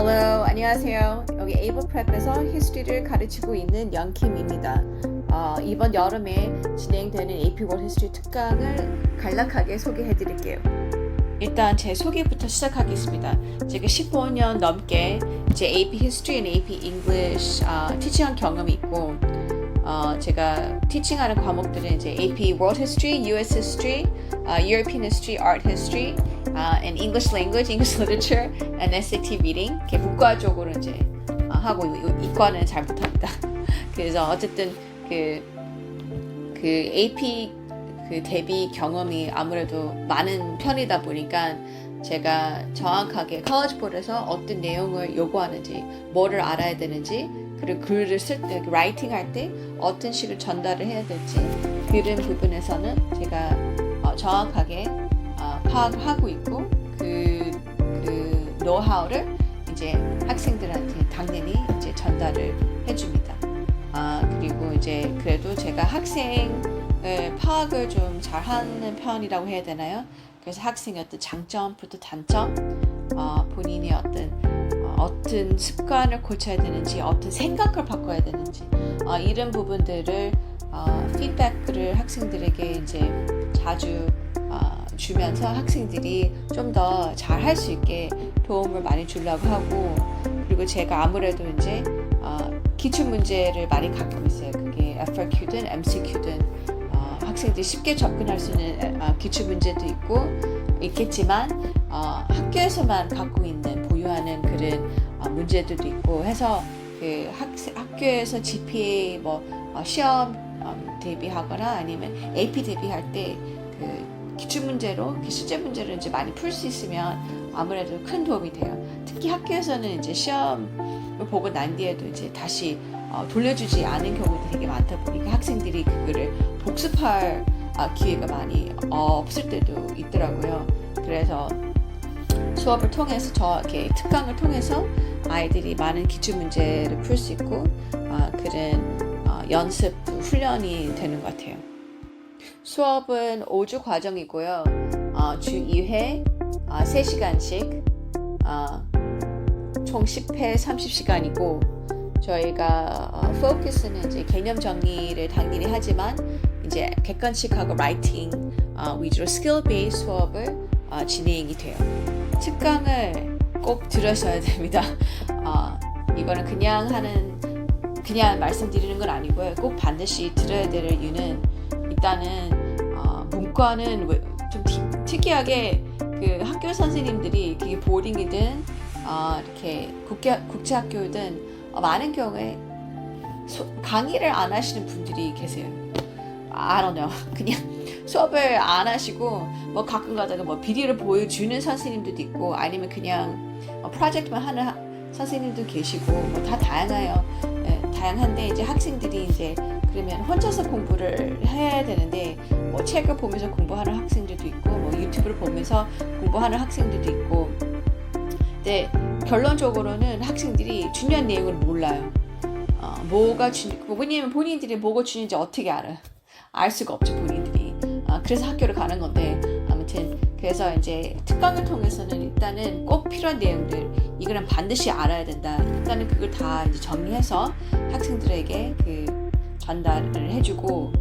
Hello, 안녕하세요. 여기 에이블 프랩에서 히스토리를 가르치고 있는 영킴입니다. 이번 여름에 진행되는 AP World History 특강을 간략하게 소개해 드릴게요. 일단 제 소개부터 시작하겠습니다. 제가 15년 넘게 이제 AP History and AP English 티칭한 경험이 있고 제가 티칭하는 과목들은 이제 AP World History, US History, European History, Art History, and English Language, English Literature, and SAT Reading. 이렇게 문과적으로 이제 하고 이과는 잘 못합니다. 그래서 어쨌든 그 AP 대비 경험이 아무래도 많은 편이다 보니까 제가 정확하게 college board에서 어떤 내용을 요구하는지, 뭐를 알아야 되는지, 그리고 글을 쓸 때, 라이팅 할 때 어떤 식으로 전달을 해야 될지 그런 부분에서는 제가 정확하게 파악하고 있고 그 노하우를 이제 학생들한테 당연히 이제 전달을 해줍니다. 그리고 이제 그래도 제가 학생을 파악을 좀 잘하는 편이라고 해야 되나요? 그래서 학생의 어떤 장점부터 단점, 본인의 어떤 습관을 고쳐야 되는지, 어떤 생각을 바꿔야 되는지, 이런 부분들을 피드백을 학생들에게 이제 자주 주면서 학생들이 좀 더 잘 할 수 있게 도움을 많이 주려고 하고, 그리고 제가 아무래도 이제 기출 문제를 많이 갖고 있어요. 그게 FRQ든 MCQ든 학생들이 쉽게 접근할 수 있는 기출 문제도 있겠지만 학교에서만 갖고 있는 보유하는 그런 문제들도 있고 해서 그 학교에서 GPA 시험 대비하거나 아니면 AP 대비할 때 기출 문제로 실제 문제를 이제 많이 풀 수 있으면 아무래도 큰 도움이 돼요. 특히 학교에서는 이제 시험을 보고 난 뒤에도 이제 다시 돌려주지 않은 경우도 되게 많다 보니까 학생들이 그거를 복습할 기회가 많이 없을 때도 있더라고요. 그래서 수업을 통해서 이렇게 특강을 통해서 아이들이 많은 기출 문제를 풀 수 있고 그런 연습 훈련이 되는 것 같아요. 수업은 5주 과정이고요. 주 2회 3시간씩 총 10회 30시간이고 저희가 포커스는 이제 개념 정리를 당연히 하지만 이제 객관식하고 라이팅 위주로 스킬 베이스 수업을 진행이 돼요. 특강을 꼭 들으셔야 됩니다. 이거는 그냥 말씀드리는 건 아니고요. 꼭 반드시 들어야 될 이유는 일단은 문과는 좀 특이하게 그 학교 선생님들이 그게 보딩이든 이렇게 국제학교든 많은 경우에 강의를 안 하시는 분들이 계세요. I don't know. 그냥 수업을 안 하시고 가끔 가다가 비디오를 보여주는 선생님들도 있고 아니면 그냥 프로젝트만 하는 선생님도 계시고 다 다양해요. 다양한데 이제 학생들이 이제 그러면 혼자서 공부를 해야 되는데 책을 보면서 공부하는 학생들도 있고 유튜브를 보면서 공부하는 학생들도 있고 근데 결론적으로는 학생들이 중요한 내용을 몰라요. 왜냐면 본인들이 뭐가 중요한지 어떻게 알아요? 알 수가 없죠, 본인들이. 그래서 학교를 가는 건데 아무튼 그래서 이제 특강을 통해서는 일단은 꼭 필요한 내용들 이거는 반드시 알아야 된다. 일단은 그걸 다 이제 정리해서 학생들에게 전달을 해주고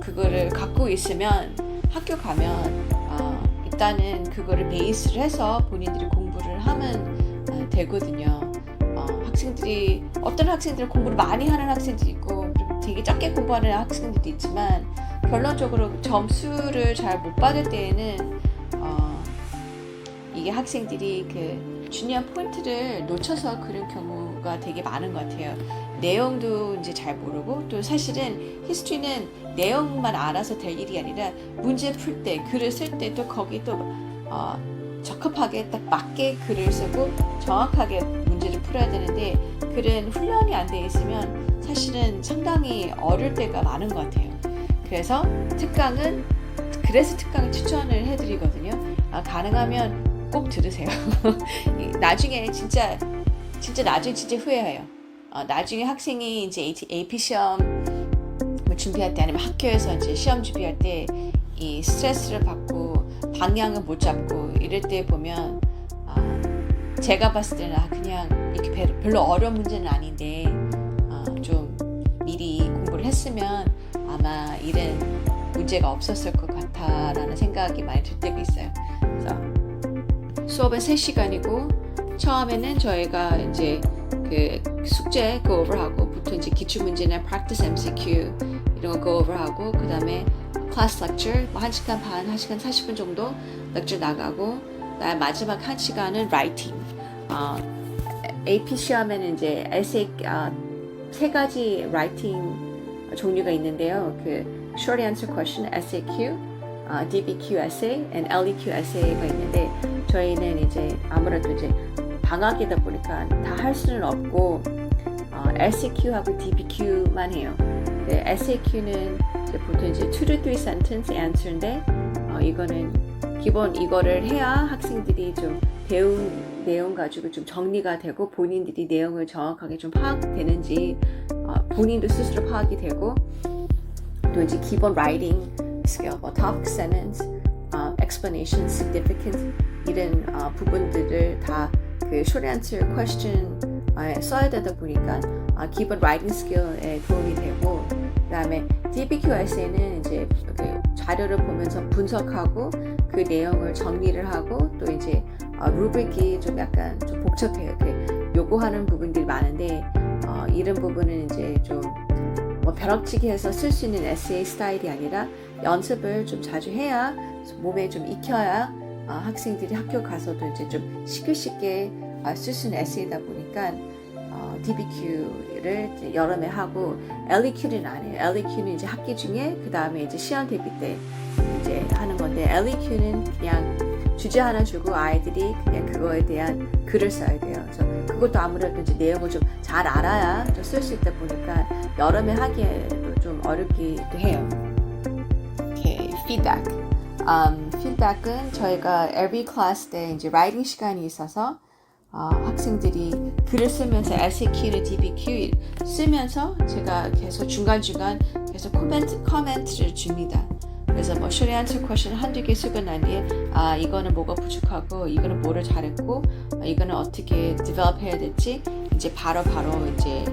그거를 갖고 있으면 학교 가면 일단은 그거를 베이스를 해서 본인들이 공부를 하면 되거든요. 어떤 학생들은 공부를 많이 하는 학생들이 있고 되게 적게 공부하는 학생들도 있지만 결론적으로 점수를 잘 못 받을 때에는 이게 학생들이 중요한 포인트를 놓쳐서 그런 경우가 되게 많은 것 같아요. 내용도 이제 잘 모르고 또 사실은 히스토리는 내용만 알아서 될 일이 아니라 문제 풀 때, 글을 쓸 때 또 거기 또 적합하게 딱 맞게 글을 쓰고 정확하게 문제를 풀어야 되는데 그런 훈련이 안 돼 있으면 사실은 상당히 어려울 때가 많은 것 같아요. 그래서 특강을 추천을 해드리거든요. 가능하면 꼭 들으세요. 나중에 진짜 나중에 진짜 후회해요. 나중에 학생이 이제 AP 시험 준비할 때 아니면 학교에서 이제 시험 준비할 때 이 스트레스를 받고 방향을 못 잡고 이럴 때 보면 제가 봤을 때는 그냥 이렇게 별로 어려운 문제는 아닌데 좀 미리 공부를 했으면 아마 이런 문제가 없었을 것 같다라는 생각이 많이 들 때가 있어요. 그래서 수업은 3시간이고 처음에는 저희가 이제 그 숙제 go over하고 보통 이제 기출문제나 practice MCQ 이런 거 go over하고 그 다음에 class lecture 뭐 1시간 반, 1시간 40분 정도 lecture 나가고 그다음에 마지막 1시간은 writing. AP 시험에는 이제 essay 3가지 writing 종류가 있는데요. 그 short answer question, SAQ, DBQ essay, and LEQ essay가 있는데 저희는 이제 아무래도 이제 방학이다 보니까 다 할 수는 없고 SAQ하고 DBQ만 해요. SAQ는 이제 보통 이제 2 to 3 sentence answer인데 이거는 기본 이거를 해야 학생들이 좀 배운 내용 가지고 좀 정리가 되고 본인들이 내용을 정확하게 좀 파악되는지 본인도 스스로 파악이 되고 또 이제 기본 writing skill, 뭐 topic sentence, explanation, significance 이런 부분들을 다 그 short answer question 써야 되다 보니까 기본 writing skill에 도움이 되고 그다음에 DBQ essay는 이제 그 자료를 보면서 분석하고 그 내용을 정리를 하고 또 이제 루브릭이 좀 약간 좀 복잡해요. 요구하는 부분들이 많은데 이런 부분은 이제 좀 뭐 벼락치기 해서 쓸 수 있는 에세이 스타일이 아니라 연습을 좀 자주 해야 몸에 좀 익혀야 학생들이 학교 가서도 이제 좀 쉽게 쓸 수 있는 에세이다 보니까 DBQ를 이제 여름에 하고 LEQ는 안 해요. LEQ는 이제 학기 중에 그 다음에 이제 시험 대비 때 이제 하는 건데 LEQ는 그냥 주제 하나 주고 아이들이 그냥 그거에 대한 글을 써야 돼요. 그래서 그것도 아무래도 이제 내용을 좀 잘 알아야 좀 쓸 수 있다 보니까 여름에 하기에도 좀 어렵기도 해요. Okay, feedback. feedback은 저희가 every class 때 이제 writing 시간이 있어서 학생들이 글을 쓰면서 SAQ나 DBQ 쓰면서 제가 계속 중간중간 계속 코멘트를 줍니다. 그래서 뭐 short answer question 한두 개 쓰고 난 뒤에 이거는 뭐가 부족하고 이거는 뭐를 잘했고 이거는 어떻게 develop 해야 될지 이제 바로 이제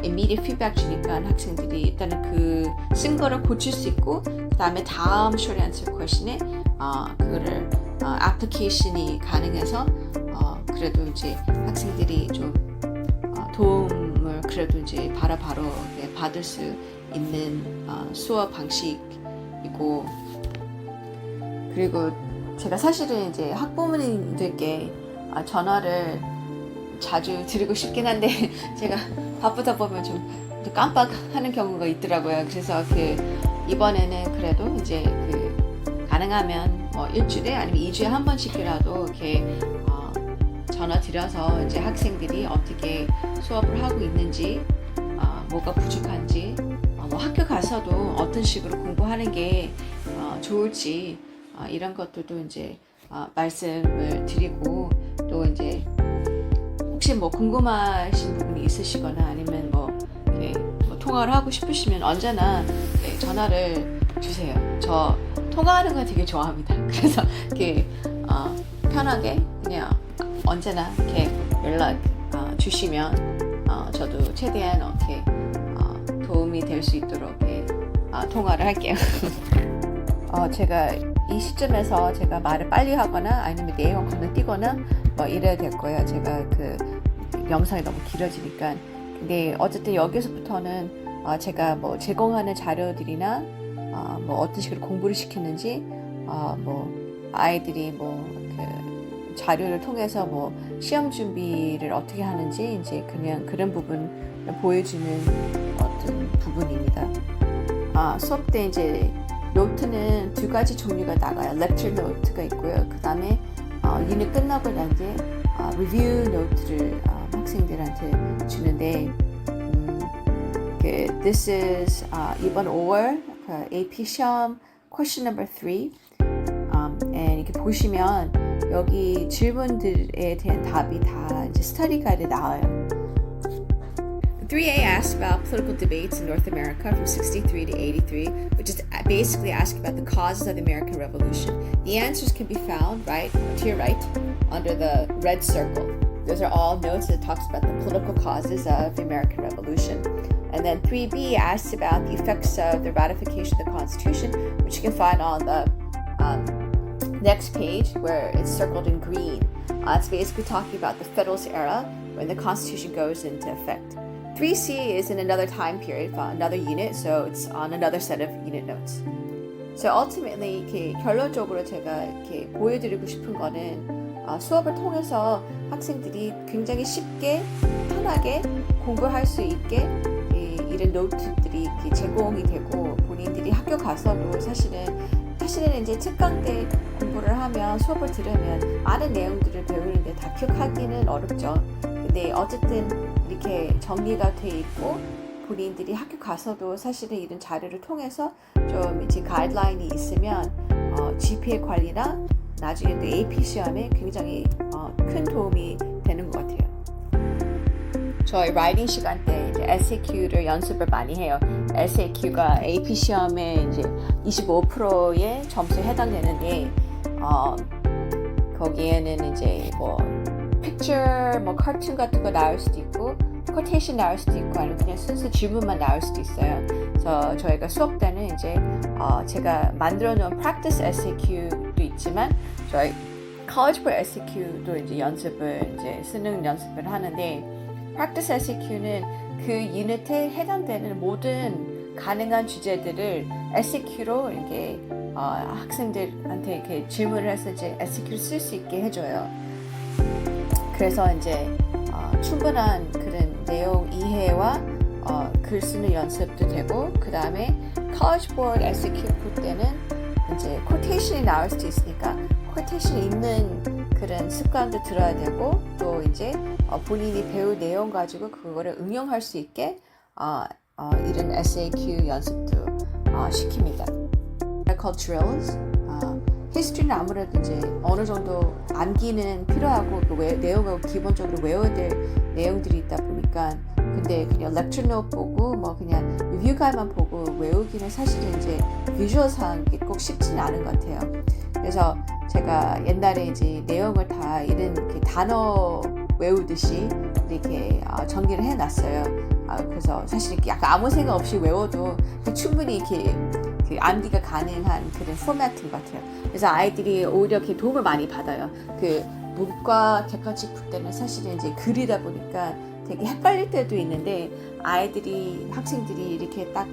immediate feedback 주니까 학생들이 일단은 그 쓴 거를 고칠 수 있고 그 다음에 다음 short answer question에 그거를 application이 가능해서 그래도 이제 학생들이 좀 도움을 그래도 이제 바로 받을 수 있는 수업 방식이고 그리고 제가 사실은 이제 학부모님들께 전화를 자주 드리고 싶긴 한데 제가 바쁘다 보면 좀 깜빡하는 경우가 있더라고요. 그래서 이번에는 그래도 이제 가능하면 뭐 일주일에 아니면 2주에 한 번씩이라도 이렇게 전화 드려서 이제 학생들이 어떻게 수업을 하고 있는지 뭐가 부족한지 뭐 학교 가서도 어떤 식으로 공부하는 게 좋을지 이런 것들도 이제 말씀을 드리고 또 이제 혹시 뭐 궁금하신 부분이 있으시거나 아니면 뭐 통화를 하고 싶으시면 언제나 전화를 주세요. 저 통화하는 거 되게 좋아합니다. 그래서 편하게 그냥 언제나 이렇게 연락 주시면 저도 최대한 이렇게 도움이 될 수 있도록 통화를 할게요. 제가 이 시점에서 제가 말을 빨리 하거나 아니면 내용을 건너뛰거나 뭐 이래야 될 거예요. 제가 영상이 너무 길어지니까. 근데 어쨌든 여기서부터는 제가 뭐 제공하는 자료들이나 뭐 어떤 식으로 공부를 시키는지 뭐 아이들이 자료를 통해서 뭐 시험 준비를 어떻게 하는지 이제 그냥 그런 부분을 보여주는 어떤 부분입니다. 수업 때 이제 노트는 2가지 종류가 나가요. lecture 노트가 있고요. 그 다음에 유닛 끝나고 난 뒤에 리뷰 노트를 학생들한테 주는데 this is 이번 5월 AP 시험 question number 3 and 이렇게 보시면 여기 질문들에 대한 답이 다 이제 스터디 가이드에 나와요. 3A asks about political debates in North America from 63 to 83, which is basically asking about the causes of the American Revolution. The answers can be found right to your right under the red circle. Those are all notes that talks about the political causes of the American Revolution. And then 3B asks about the effects of the ratification of the Constitution, which you can find on the next page where it's circled in green. It's basically talking about the Federalist era when the Constitution goes into effect. 3C is in another time period, another unit, so it's on another set of unit notes. So ultimately 이렇게 결론적으로 제가 이렇게 보여드리고 싶은 거는 수업을 통해서 학생들이 굉장히 쉽게 편하게 공부할 수 있게 이런 노트들이 이렇게 제공이 되고 본인들이 학교 가서도 사실은 이제 특강 때 공부를 하면 수업을 들으면 많은 내용들을 배우는데 다 기억하기는 어렵죠. 근데 어쨌든 이렇게 정리가 돼 있고 본인들이 학교 가서도 사실은 이런 자료를 통해서 좀 이제 가이드라인이 있으면 GPA 관리나 나중에 또 AP 시험에 굉장히 큰 도움이 되는 것 같아요. 저희 라이팅 시간 때 이제 SAQ를 연습을 많이 해요. SAQ가 AP 시험에 이제 25%의 점수에 해당되는데 거기에는 이제 뭐 픽처, 뭐 카툰 같은 거 나올 수도 있고 코테이션 나올 수도 있고 아니면 그냥 순수 질문만 나올 수도 있어요. 그래서 저희가 수업 때는 이제 제가 만들어 놓은 practice SAQ도 있지만 저희 college board SAQ도 이제 연습을 이제 수능 연습을 하는데 practice SAQ는 그 유닛에 해당되는 모든 가능한 주제들을 SAQ로 이렇게 학생들한테 이렇게 질문을 해서 이제 SAQ를 쓸 수 있게 해줘요. 그래서 이제 충분한 그런 내용 이해와 글 쓰는 연습도 되고 그 다음에 college board SAQ 풀 때는 이제 quotation이 나올 수도 있으니까 quotation 있는 그런 습관도 들어야 되고 또 이제 본인이 배운 내용 가지고 그거를 응용할 수 있게 이런 SAQ 연습도 시킵니다. called drills. history는 아무래도 이제 어느 정도 암기는 필요하고 그 내용을 기본적으로 외워야 될 내용들이 있다 보니까 근데 그냥 lecture note 보고 뭐 그냥 리뷰 가만 보고 외우기는 사실은 이제 비주얼상 꼭 쉽지는 않은 것 같아요. 그래서 제가 옛날에 이제 내용을 다 이런 이렇게 단어 외우듯이 이렇게 정리를 해놨어요. 그래서 사실 약간 아무 생각 없이 외워도 충분히 이렇게 그 암기가 가능한 그런 포맷인 것 같아요. 그래서 아이들이 오히려 이렇게 도움을 많이 받아요. 그 문과 객관식 풀 때는 사실은 이제 글이다 보니까 되게 헷갈릴 때도 있는데 학생들이 이렇게 딱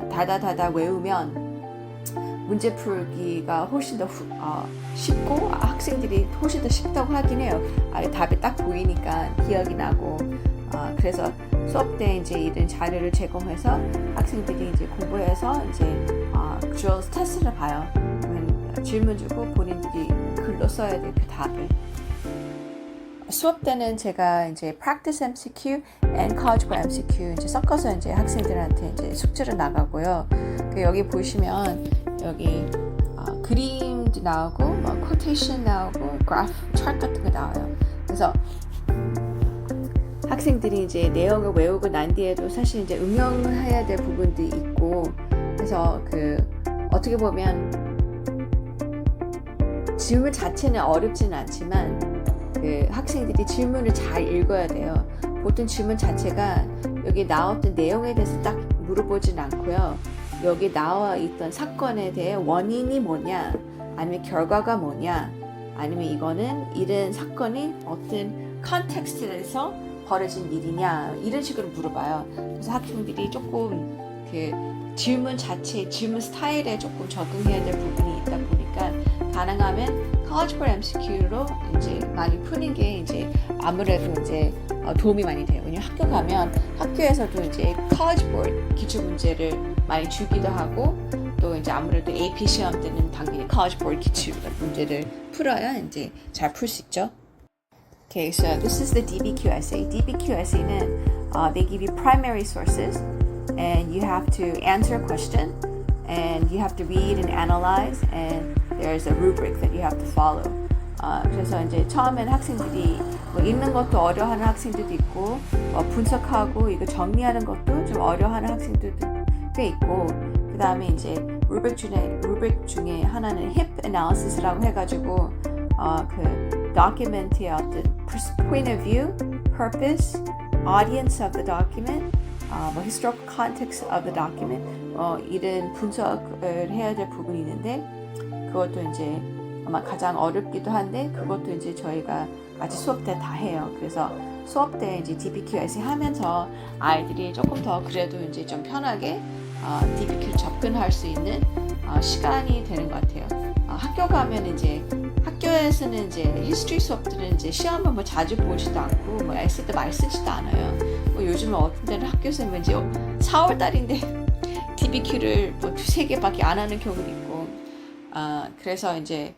다다다다 외우면 문제 풀기가 훨씬 더 쉽고 학생들이 훨씬 더 쉽다고 하긴 해요. 답이 딱 보이니까 기억이 나고 그래서 수업 때 이제 이런 자료를 제공해서 학생들이 이제 공부해서 이제 주어 테스트를 봐요. 질문 주고 본인들이 글로 써야 될 그 답을. 수업 때는 제가 이제 practice MCQ and college board MCQ 이제 섞어서 이제 학생들한테 이제 숙제를 나가고요. 여기 보시면 여기 그림도 나오고 quotation 나오고 graph, chart 같은 거 나와요. 그래서 학생들이 이제 내용을 외우고 난 뒤에도 사실 이제 응용해야 될 부분도 있고 그래서 어떻게 보면 질문 자체는 어렵지는 않지만 학생들이 질문을 잘 읽어야 돼요. 보통 질문 자체가 여기 나왔던 내용에 대해서 딱 물어보진 않고요. 여기 나와 있던 사건에 대해 원인이 뭐냐 아니면 결과가 뭐냐 아니면 이거는 이런 사건이 어떤 컨텍스트에서 벌어진 일이냐 이런 식으로 물어봐요. 그래서 학생들이 조금 질문 자체, 질문 스타일에 조금 적응해야 될 부분이 있다 보니까 가능하면 college board MCQ로 이제 많이 푸는 게 이제 아무래도 이제 도움이 많이 돼요. 왜냐면 학교 가면 학교에서도 이제 college board 기출 문제를 많이 주기도 하고 또 이제 아무래도 AP 시험 때는 당연히 college board 기출 문제를 풀어야 이제 잘 풀 수 있죠. Okay, so this is the DBQ essay. DBQ essay는 they give you primary sources and you have to answer a question and you have to read and analyze and there's a rubric that you have to follow. 그래서 이제 처음엔 학생들이 읽는 것도 어려워하는 학생들도 있고 분석하고 이거 정리하는 것도 좀 어려워하는 학생들도 꽤 있고 그 다음에 이제 루브릭 중에 하나는 HIP analysis라고 해가지고 document의 어떤 point of view, purpose, audience of the document, 뭐 historical context of the document, 이런 분석을 해야 될 부분이 있는데 그것도 이제 아마 가장 어렵기도 한데 그것도 이제 저희가 같이 수업 때 다 해요. 그래서 수업 때 이제 DBQS 하면서 아이들이 조금 더 그래도 이제 좀 편하게 DBQ를 접근할 수 있는 시간이 되는 것 같아요. 학교 가면 이제 학교에서는 이제 히스토리 수업들은 이제 시험을 뭐 자주 보지도 않고 뭐 에세이도 많이 쓰지도 않아요. 뭐 요즘은 어떤 때는 학교에서 이제 4월 달인데 DBQ를 뭐 2-3개밖에 안 하는 경우도 있고, 그래서 이제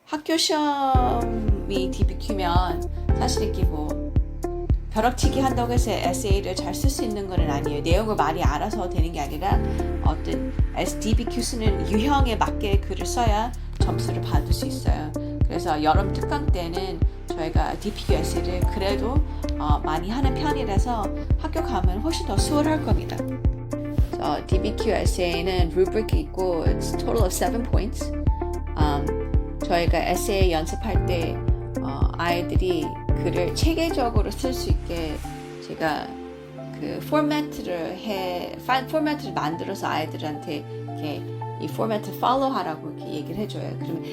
학교 시험이 DBQ면 사실 이렇게 뭐 벼락치기 한다고 해서 에세이를 잘 쓸 수 있는 건 아니에요. 내용을 많이 알아서 되는 게 아니라 어떤 DBQ 쓰는 유형에 맞게 글을 써야 점수를 받을 수 있어요. 그래서 여름 특강 때는 저희가 DBQ 에세이를 그래도 많이 하는 편이라서 학교 가면 훨씬 더 수월할 겁니다. DBQ 에세이는 루브릭이 있고 it's total of 7 points. 저희가 에세이 연습할 때 아이들이 글을 체계적으로 쓸 수 있게 제가 그 포맷을 만들어서 아이들한테 이렇게 이 포맷을 팔로우 하라고 이렇게 얘기를 해줘요. 그러면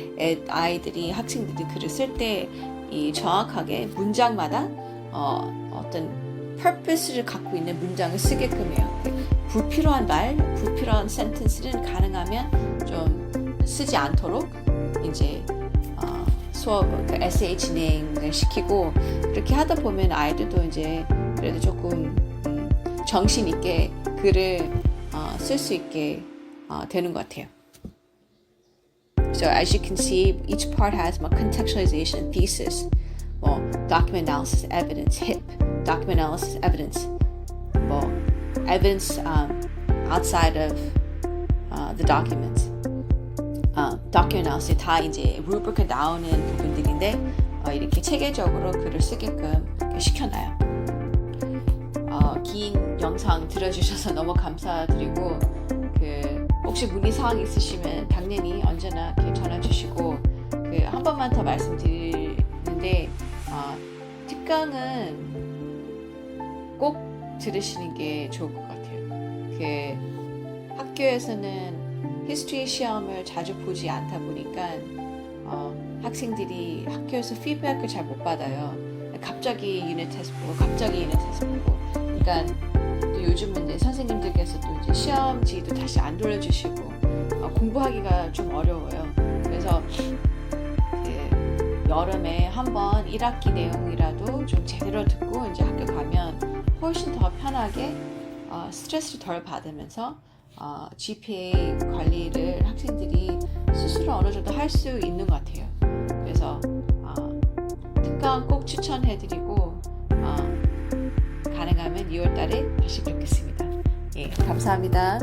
아이들이 학생들이 글을 쓸 때 이 정확하게 문장마다 어떤 purpose를 갖고 있는 문장을 쓰게끔 해요. 불필요한 말, 불필요한 센텐스는 가능하면 좀 쓰지 않도록 이제 수업 그 에세이 진행을 시키고 그렇게 하다 보면 아이들도 이제 그래도 조금 정신 있게 글을 쓸 수 있게 되는 것 같아요. So as you can see, each part has more contextualization, thesis, more document analysis, evidence, HIP, document analysis, evidence, more evidence outside of the documents. document analysis 다 이제 rubric에 나오는 부분들인데 이렇게 체계적으로 글을 쓰게끔 시켜놔요. 긴 영상 들어주셔서 너무 감사드리고 혹시 문의사항 있으시면 당연히 언제나 이렇게 전화 주시고 한 번만 더 말씀드리는데 특강은 꼭 들으시는 게 좋을 것 같아요. 학교에서는 히스토리 시험을 자주 보지 않다 보니까 학생들이 학교에서 피드백을 잘 못 받아요. 갑자기 유닛 테스트 보고 갑자기 유닛 테스트 보고 그러니까 또 요즘은 이제 선생님들께서 또 이제 시험지도 다시 안 돌려주시고 공부하기가 좀 어려워요. 그래서 여름에 한번 1학기 내용이라도 좀 제대로 듣고 이제 학교 가면 훨씬 더 편하게 스트레스를 덜 받으면서 GPA 관리를 학생들이 스스로 어느 정도 할 수 있는 것 같아요. 그래서 특강 꼭 추천해드리고 가능하면 2월 달에 다시 뵙겠습니다. 예, 감사합니다.